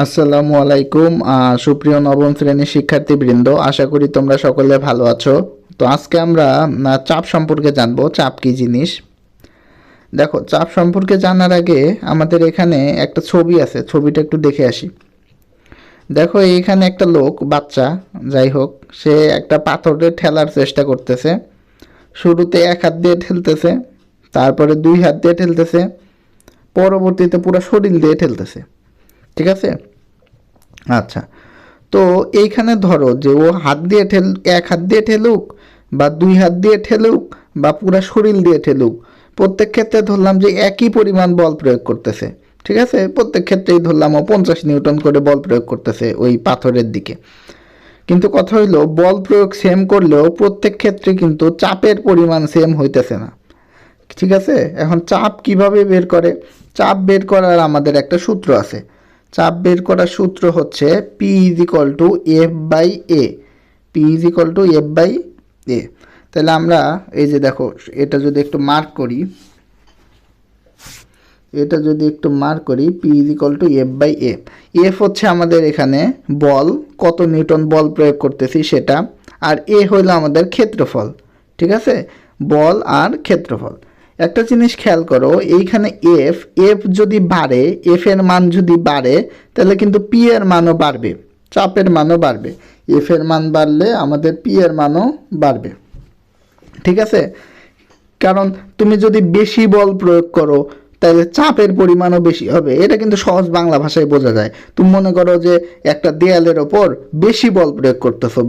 আসসালামু আলাইকুম সুপ্রিয় নবম শ্রেণীর শিক্ষার্থীবৃন্দ, আশা করি তোমরা সকলে ভালো আছো। তো আজকে আমরা চাপ সম্পর্কে জানবো। চাপ কি জিনিস? দেখো, চাপ সম্পর্কে জানার আগে আমাদের এখানে একটা ছবি আছে, ছবিটা একটু দেখে আসি। দেখো, এইখানে একটা লোক, বাচ্চা যাই হোক, সে একটা পাথরে ঠেলার চেষ্টা করতেছে। শুরুতে এক হাত দিয়ে ঠেলতেছে, তারপরে দুই হাত দিয়ে ঠেলতেছে, পরবর্তীতে পুরো শরীর দিয়ে ঠেলতেছে। ঠিক আছে? আচ্ছা, তো এইখানে ধরো যে ও হাত দিয়ে এক হাত দিয়ে ঠেলুক বা দুই হাত দিয়ে ঠেলুক বা পুরা শরীর দিয়ে ঠেলুক, প্রত্যেক ক্ষেত্রে ধরলাম যে একই পরিমাণ বল প্রয়োগ করতেছে। ঠিক আছে? প্রত্যেক ক্ষেত্রেই ধরলাম ও 50 নিউটন করে বল প্রয়োগ করতেছে ওই পাথরের দিকে। কিন্তু কথা হইলো, বল প্রয়োগ সেম করলেও প্রত্যেক ক্ষেত্রে কিন্তু চাপের পরিমাণ সেম হইতেছে না। ঠিক আছে? এখন চাপ কিভাবে বের করে? চাপ বের করার আমাদের একটা সূত্র আছে। চাপ বের করার সূত্র হচ্ছে P is equal to F by A. P is equal to F by A. তাহলে আমরা এই যে দেখো, এটা যদি একটু মার্ক করি, P is equal to F by A. F হচ্ছে আমাদের এখানে বল, কত নিউটন বল প্রয়োগ করতেছি সেটা, আর এ হইল আমাদের ক্ষেত্রফল। ঠিক আছে? বল আর ক্ষেত্রফল। একটা জিনিস খেয়াল করো, এইখানে এফ যদি বাড়ে, এফ এর মান যদি বাড়ে, তাহলে কিন্তু পি এর মানও বাড়বে, চাপের মানও বাড়বে। এফ এর মান বাড়লে আমাদের পি এর মানও বাড়বে। ঠিক আছে? কারণ তুমি যদি বেশি বল প্রয়োগ করো, তাহলে চাপের পরিমাণও বেশি হবে। এটা কিন্তু সহজ বাংলা ভাষায় বোঝা যায়। তুমি মনে করো যে একটা দেয়ালের ওপর বেশি বল প্রয়োগ করতেছো,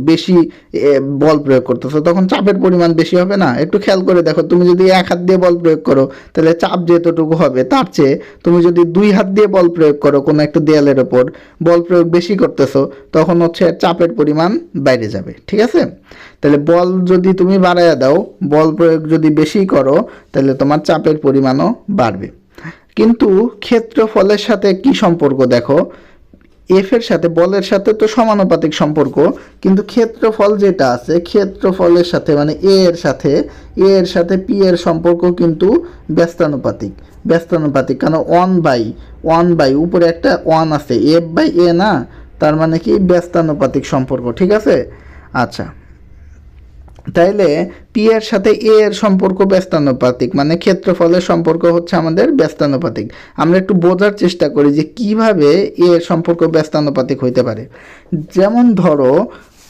বল প্রয়োগ করতেছো, তখন চাপের পরিমাণ বেশি হবে না? একটু খেয়াল করে দেখো, তুমি যদি এক হাত দিয়ে বল প্রয়োগ করো, তাহলে চাপ যেতটুকু হবে, তার চেয়ে তুমি যদি দুই হাত দিয়ে বল প্রয়োগ করো, কোনো একটা দেয়ালের ওপর বল প্রয়োগ বেশি করতেছো, তখন হচ্ছে চাপের পরিমাণ বাইরে যাবে। ঠিক আছে? তাহলে বল যদি তুমি বাড়াইয়া দাও, বল প্রয়োগ যদি বেশি করো, তাহলে তোমার চাপের পরিমাণও বাড়বে। কিন্তু ক্ষেত্রফলের সাথে কি সম্পর্ক দেখো, এফ এর সাথে বলের সাথে তো সমানুপাতিক সম্পর্ক, কিন্তু ক্ষেত্রফল যেটা আছে, ক্ষেত্রফলের সাথে মানে এ এর সাথে পি এর সম্পর্ক কিন্তু ব্যস্তানুপাতিক। কারণ ওয়ান বাই উপরে একটা ওয়ান আছে, এফ বাই এ না, তার মানে কি ব্যস্তানুপাতিক সম্পর্ক। ঠিক আছে? আচ্ছা, তাইলে পি এর সাথে এ এর সম্পর্ক ব্যস্তানুপাতিক, মানে ক্ষেত্রফলের সম্পর্ক হচ্ছে আমাদের ব্যস্তানুপাতিক। আমরা একটু বোঝার চেষ্টা করি যে কিভাবে এ এর সম্পর্ক ব্যস্তানুপাতিক হইতে পারে। যেমন ধরো,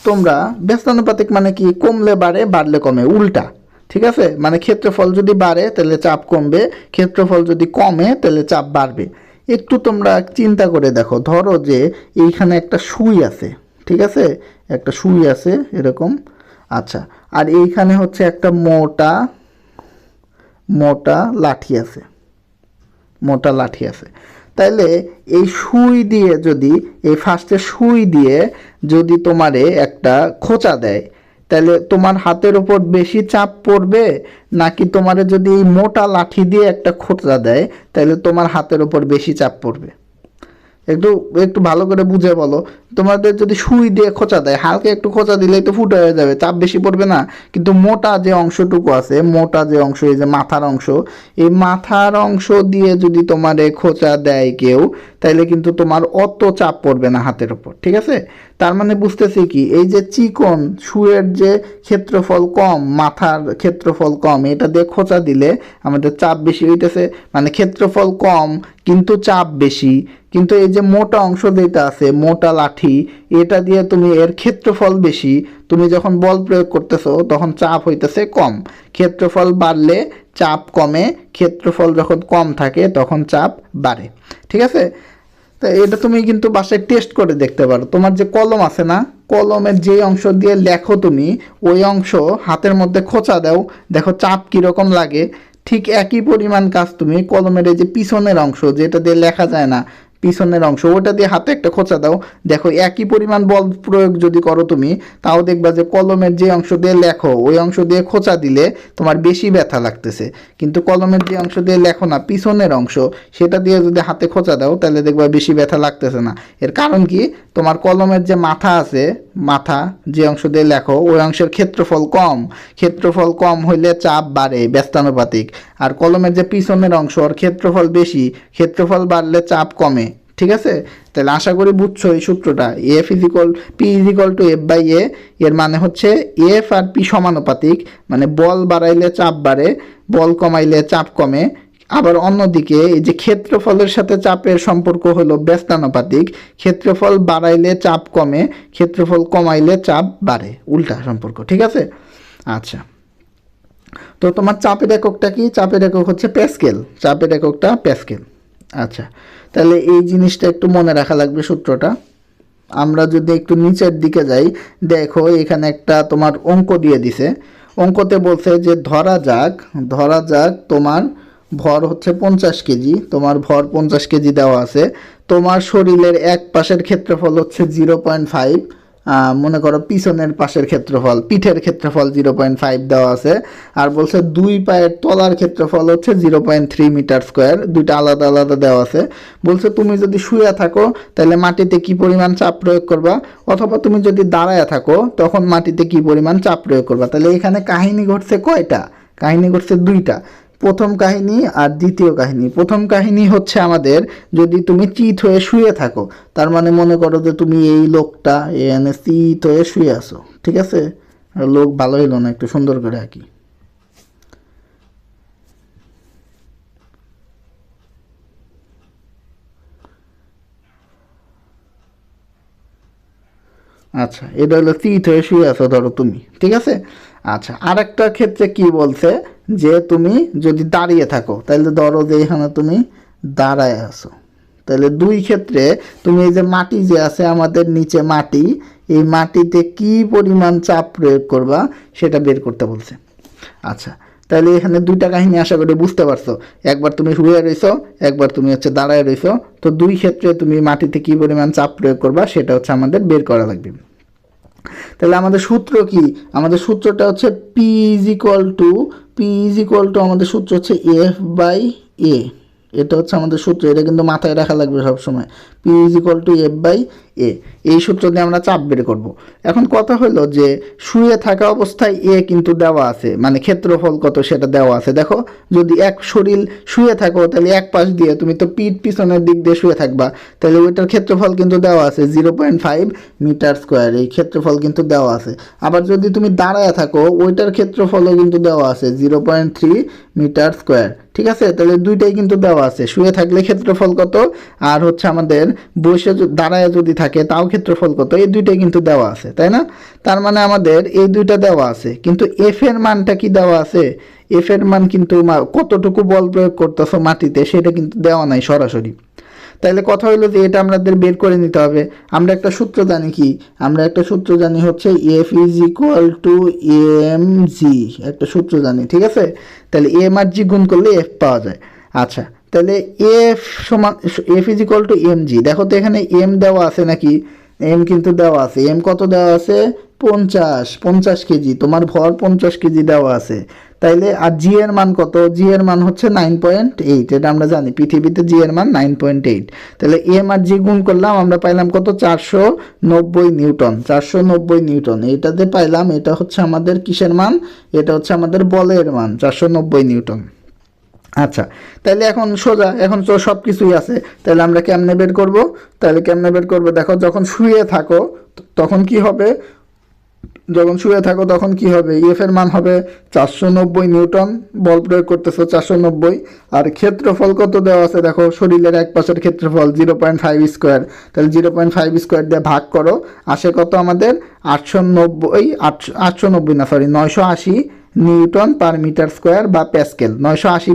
তোমরা ব্যস্তানুপাতিক মানে কি, কমলে বাড়ে, বাড়লে কমে, উল্টা। ঠিক আছে? মানে ক্ষেত্রফল যদি বাড়ে তাহলে চাপ কমবে, ক্ষেত্রফল যদি কমে তাহলে চাপ বাড়বে। একটু তোমরা চিন্তা করে দেখো, ধরো যে এইখানে একটা সুই আছে। ঠিক আছে? একটা সুই আছে এরকম। আচ্ছা, আর এইখানে হচ্ছে একটা মোটা লাঠি আছে। তাইলে এই সুই দিয়ে যদি, এই ফার্স্টে সুই দিয়ে যদি তোমারে একটা খোঁচা দেয়, তাহলে তোমার হাতের উপর বেশি চাপ পড়বে, নাকি তোমারে যদি এই মোটা লাঠি দিয়ে একটা খোঁচা দেয়, তাহলে তোমার হাতের উপর বেশি চাপ পড়বে? একটু একটু ভালো করে বুঝে বলো। তোমাদের যদি সুই দিয়ে খোঁচা দেয়, হালকা একটু খোঁচা দিলেই তো ফুটো হয়ে যাবে, চাপ বেশি পড়বে না? কিন্তু মোটা যে অংশটুকু আছে, এই যে মাথার অংশ, এই মাথার অংশ দিয়ে যদি তোমার খোঁচা দেয় কেউ, তাইলে কিন্তু তোমার অত চাপ পড়বে না হাতের উপর। ঠিক আছে? তার মানে বুঝতেছি কি, এই যে চিকন সুয়ের যে ক্ষেত্রফল কম, মাথার ক্ষেত্রফল কম, এটা দিয়ে খোঁচা দিলে আমাদের চাপ বেশি হইতেছে, মানে ক্ষেত্রফল কম কিন্তু চাপ বেশি। কিন্তু এই যে মোটা অংশ যেটা আছে, মোটা লাঠি, এটা দিয়ে তুমি, এর ক্ষেত্রফল বেশি, তুমি যখন বল প্রয়োগ করতেছো তখন চাপ হইতেছে কম। ক্ষেত্রফল বাড়লে চাপ কমে, ক্ষেত্রফল যখন কম থাকে তখন চাপ বাড়ে। ঠিক আছে? তো এটা তুমি কিন্তু বাসায় টেস্ট করে দেখতে পারো। তোমার যে কলম আছে না, কলমের যে অংশ দিয়ে লেখো তুমি, ওই অংশ হাতের মধ্যে খোঁচা দাও, দেখো চাপ কীরকম লাগে। ঠিক একই পরিমাণ কাজ তুমি কলমের এই যে পিছনের অংশ, যেটা দিয়ে লেখা যায় না, পিছনের অংশ, ওটা দিয়ে হাতে একটা খোঁচা দাও, দেখো একই পরিমাণ বল প্রয়োগ যদি করো তুমি, তাও দেখবা যে কলমের যে অংশ দিয়ে লেখো, ওই অংশ দিয়ে খোঁচা দিলে তোমার বেশি ব্যথা লাগতেছে। কিন্তু কলমের যে অংশ দিয়ে লেখো না, পিছনের অংশ, সেটা দিয়ে যদি হাতে খোঁচা দাও, তাহলে দেখবা বেশি ব্যথা লাগতেছে না। এর কারণ কি, তোমার কলমের যে মাথা আছে, যে অংশ দিয়ে লেখো, ওই অংশের ক্ষেত্রফল কম হইলে চাপ বাড়ে, ব্যস্তানুপাতিক। আর কলমের যে পিছনের অংশ, ওর ক্ষেত্রফল বেশি, ক্ষেত্রফল বাড়লে চাপ কমে। ঠিক আছে? তাহলে আশা করি বুঝছো এই সূত্রটা, F is equal P is equal to F by A. এর মানে হচ্ছে এফ আর পি সমানুপাতিক, মানে বল বাড়াইলে চাপ বাড়ে, বল কমাইলে চাপ কমে। আবার অন্যদিকে এই যে ক্ষেত্রফলের সাথে চাপের সম্পর্ক হলো ব্যস্তানুপাতিক, ক্ষেত্রফল বাড়াইলে চাপ কমে, ক্ষেত্রফল কমাইলে চাপ বাড়ে, উল্টা সম্পর্ক। ঠিক আছে? আচ্ছা, তো তোমার চাপের এককটা কি? চাপের একক হচ্ছে প্যাসকেল, চাপের এককটা প্যাসকেল। আচ্ছা, তাহলে এই জিনিসটা একটু মনে রাখা লাগবে সূত্রটা। আমরা যদি একটু নিচের দিকে যাই, দেখো এখানে একটা তোমার অঙ্ক দিয়ে দিছে। অঙ্কতে বলছে যে ধরা যাক তোমার ভর হচ্ছে 50 কেজি, তোমার ভর 50 কেজি দেওয়া আছে, তোমার শরীরের এক পাশের ক্ষেত্রফল হচ্ছে 0.5, মনে করো পিছনের পাশের ক্ষেত্রফল, পিঠের ক্ষেত্রফল 0.5 দেওয়া আছে, আর বলছে দুই পায়ের তলার ক্ষেত্রফল হচ্ছে 0.3 মিটার স্কোয়ার, দুইটা আলাদা আলাদা দেওয়া আছে। বলছে তুমি যদি শুয়ে থাকো তাহলে মাটিতে কি পরিমাণ চাপ প্রয়োগ করবা, অথবা তুমি যদি দাঁড়ায় থাকো তখন মাটিতে কি পরিমাণ চাপ প্রয়োগ করবা। তাহলে এখানে কাহিনী ঘটছে কয়টা? কাহিনী ঘটছে দুইটা, প্রথম কাহিনী আর দ্বিতীয় কাহিনী। প্রথম কাহিনী হচ্ছে আমাদের যদি তুমি চিত হয়ে শুয়ে থাকো, তার মানে মনে করো যে তুমি এই লোকটা এখানে চিত হয়ে শুয়ে আছো, ঠিক আছে? লোক ভালো হইলো না, একটু সুন্দর করে আঁকি। আচ্ছা, এটা হলো চিত হয়ে শুয়ে আছো ধরো তুমি, ঠিক আছে? আচ্ছা, আর একটা ক্ষেত্রে কি বলছে, যে তুমি যদি দাঁড়িয়ে থাকো, তাহলে ধরো যে এখানে তুমি দাঁড়ায় আছো, তাহলে দুই ক্ষেত্রে তুমি এই যে মাটি যে আছে আমাদের নিচে মাটি, এই মাটিতে কি পরিমাণ চাপ প্রয়োগ করবা সেটা বের করতে বলছে। আচ্ছা, তাহলে এখানে দুইটা কাহিনী আশা করি বুঝতে পারছো। একবার তুমি শুয়ে রইছো, একবার তুমি হচ্ছে দাঁড়ায় রইছো, তো দুই ক্ষেত্রে তুমি মাটিতে কি পরিমাণ চাপ প্রয়োগ করবা সেটা হচ্ছে আমাদের বের করা লাগবে। তাহলে আমাদের সূত্র কি? আমাদের সূত্রটা হচ্ছে পি ইজ ইকুয়াল টু আমাদের সূত্র হচ্ছে এফ বাই এ। এটা হচ্ছে আমাদের সূত্র, এটা কিন্তু মাথায় রাখা লাগবে সবসময়। P is equal to F by A, এই সূত্র দিয়ে আমরা চাপ বের করব। এখন কথা হলো যে শুয়ে থাকা অবস্থায় এ কিন্তু দেওয়া আছে, মানে ক্ষেত্রফল কত সেটা দেওয়া আছে। দেখো যদি এক শরীর শুয়ে থাকো তাহলে এক পাশ দিয়ে তুমি তো পিঠ পিছনের দিক দিয়ে শুয়ে থাকবা, তাহলে ওইটার ক্ষেত্রফল কিন্তু দেওয়া আছে 0.5 মিটার স্কোয়ার, এই ক্ষেত্রফল কিন্তু দেওয়া আছে। আবার যদি তুমি দাঁড়ায় থাকো ওইটার ক্ষেত্রফলও কিন্তু দেওয়া আছে 0.3 মিটার স্কোয়ার, ঠিক আছে? তাহলে দুইটাই কিন্তু দেওয়া আছে, শুয়ে থাকলে ক্ষেত্রফল কত, আর হচ্ছে আমাদের বসে দাঁড়ায় যদি থাকে তাও ক্ষেত্রফল কত, এই দুইটাই কিন্তু দেওয়া আছে, তাই না? তার মানে আমাদের এই দুইটা দেওয়া আছে, কিন্তু এফ এর মানটা কি দেওয়া আছে? এফ এর মান কিন্তু কতটুকু বল প্রয়োগ করতেছো মাটিতে সেটা কিন্তু দেওয়া নাই সরাসরি। তাইলে কথা হলো যে এটা আমাদের বের করে নিতে হবে। আমরা একটা সূত্র জানি কি? আমরা একটা সূত্র জানি হচ্ছে F is equal to M G, একটা সূত্র জানি, ঠিক আছে? তাহলে এম আর জি গুণ করলে এফ পাওয়া যায়। আচ্ছা, তাহলে এফ সমান F is equal to M G. দেখো তো এখানে এম দেওয়া আছে নাকি? এম কিন্তু দেওয়া আছে। এম কত দেওয়া আছে? 50 কেজি, তোমার ভর 50 কেজি দেওয়া আছে। তাইলে আর জি এর মান কত? জি এর মান হচ্ছে 9.8, এটা আমরা জানি পৃথিবীতে জি এর মান 9.8। তাহলে এম আর জি গুণ করলাম, আমরা পাইলাম কত? 490 নিউটন, 490 নিউটন। এইটাতে পাইলাম, এটা হচ্ছে আমাদের কিসের মান? এটা হচ্ছে আমাদের বলের মান, 490 নিউটন। আচ্ছা, তাহলে এখন সোজা, এখন তো সব কিছুই আছে, তাহলে আমরা কেমনে বের করব? তাহলে কেমনে বের করবো? দেখো যখন শুয়ে থাকো তখন কি হবে? যখন শুয়ে থাকো তখন কি হবে? এফ এর মান হবে 490 নিউটন, বল প্রয়োগ করতেছো 490, আর ক্ষেত্রফল কত দেওয়া আছে? দেখো শরীরের এক পাশের ক্ষেত্রফল 0.5 স্কোয়ার, তাহলে 0.5 স্কোয়ার দিয়ে ভাগ করো, আসে কত আমাদের? 890 না sorry 980 newton per metre square বা প্যাসকেল, 980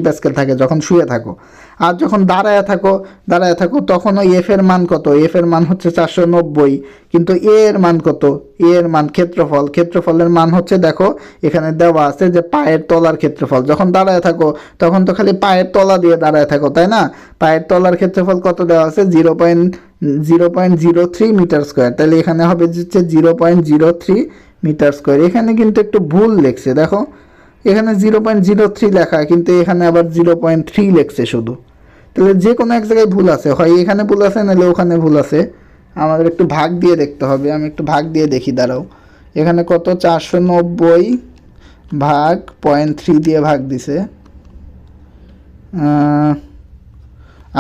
প্যাসকেল থাকে যখন শুয়ে থাকো। আর যখন দাঁড়ায় থাকো তখন ওই এফ এর মান কত? এফ এর মান হচ্ছে 490, কিন্তু এ এর মান কত? এ এর মান ক্ষেত্রফলের মান হচ্ছে, দেখো এখানে দেওয়া আছে যে পায়ের তলার ক্ষেত্রফল। যখন দাঁড়ায় থাকো তখন তো খালি পায়ের তলা দিয়ে দাঁড়ায় থাকো, তাই না? পায়ের তলার ক্ষেত্রফল কত দেওয়া আছে? 0.03 মিটার স্কোয়ার, তাহলে এখানে হবে হচ্ছে 0.03 মিটার স্কোয়ার। এখানে কিন্তু একটু ভুল লেখছে, দেখো এখানে 0.03 লেখা, কিন্তু এখানে আবার 0.3 লেখছে শুধু। তাহলে যে কোনো এক জায়গায় ভুল আছে, হয় এখানে ভুল আছে নাহলে ওখানে ভুল আছে। আমাদের একটু ভাগ দিয়ে দেখতে হবে, আমি একটু ভাগ দিয়ে দেখি, দাঁড়াও। এখানে কত? 490 ভাগ 0.3 দিয়ে ভাগ দিছে।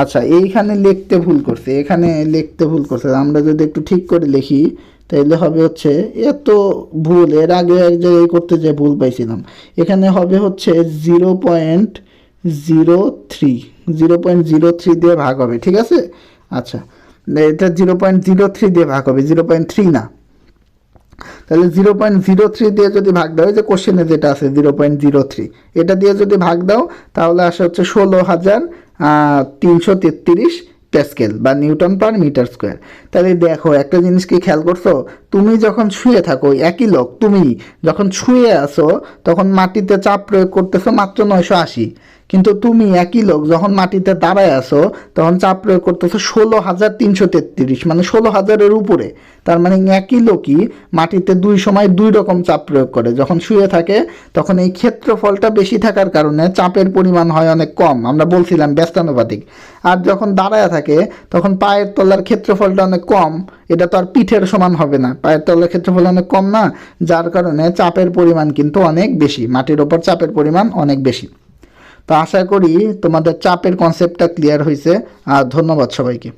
আচ্ছা, এইখানে লিখতে ভুল করছে, এখানে লিখতে ভুল করছে। আমরা যদি একটু ঠিক করে লিখি তাহলে হবে হচ্ছে, এত ভুল এর আগে এক জায়গায় করতে যে ভুল পাইছিলাম। এখানে হবে হচ্ছে 0.03, 0.03 দিয়ে ভাগ হবে, ঠিক আছে। আচ্ছা, এটা 0.03 দিয়ে ভাগ হবে, 0.3 না। তাহলে 0.03 দিয়ে যদি ভাগ দাও, এই যে কোশ্চেনে যেটা আছে 0.03, এটা দিয়ে যদি ভাগ দাও তাহলে আসে হচ্ছে 16,333 প্যাসকেল বা নিউটন পার মিটার স্কোয়ার। তাহলে দেখো একটা জিনিস কি খেয়াল করছো, তুমি যখন শুয়ে থাকো, একই লোক তুমি যখন শুয়ে আসো তখন মাটিতে চাপ প্রয়োগ করতেছো মাত্র 980, কিন্তু তুমি একই লোক যখন মাটিতে দাঁড়ায় আসো তখন চাপ প্রয়োগ করতেছো 16,333, মানে 16,000-এর উপরে। তার মানে একই লোকই মাটিতে দুই সময় দুই রকম চাপ প্রয়োগ করে। যখন শুয়ে থাকে তখন এই ক্ষেত্রফলটা বেশি থাকার কারণে চাপের পরিমাণ হয় অনেক কম, আমরা বলছিলাম ব্যস্তানুপাতিক। আর যখন দাঁড়ায় থাকে তখন পায়ের তলার ক্ষেত্রফলটা অনেক কম, এটা তো আর পিঠের সমান হবে না, পায়ের তলার ক্ষেত্রফল অনেক কম না, যার কারণে চাপের পরিমাণ কিন্তু অনেক বেশি, মাটির ওপর চাপের পরিমাণ অনেক বেশি। তো আশা করি তোমাদের চাপের কনসেপ্টটা ক্লিয়ার হয়েছে। আর ধন্যবাদ সবাইকে।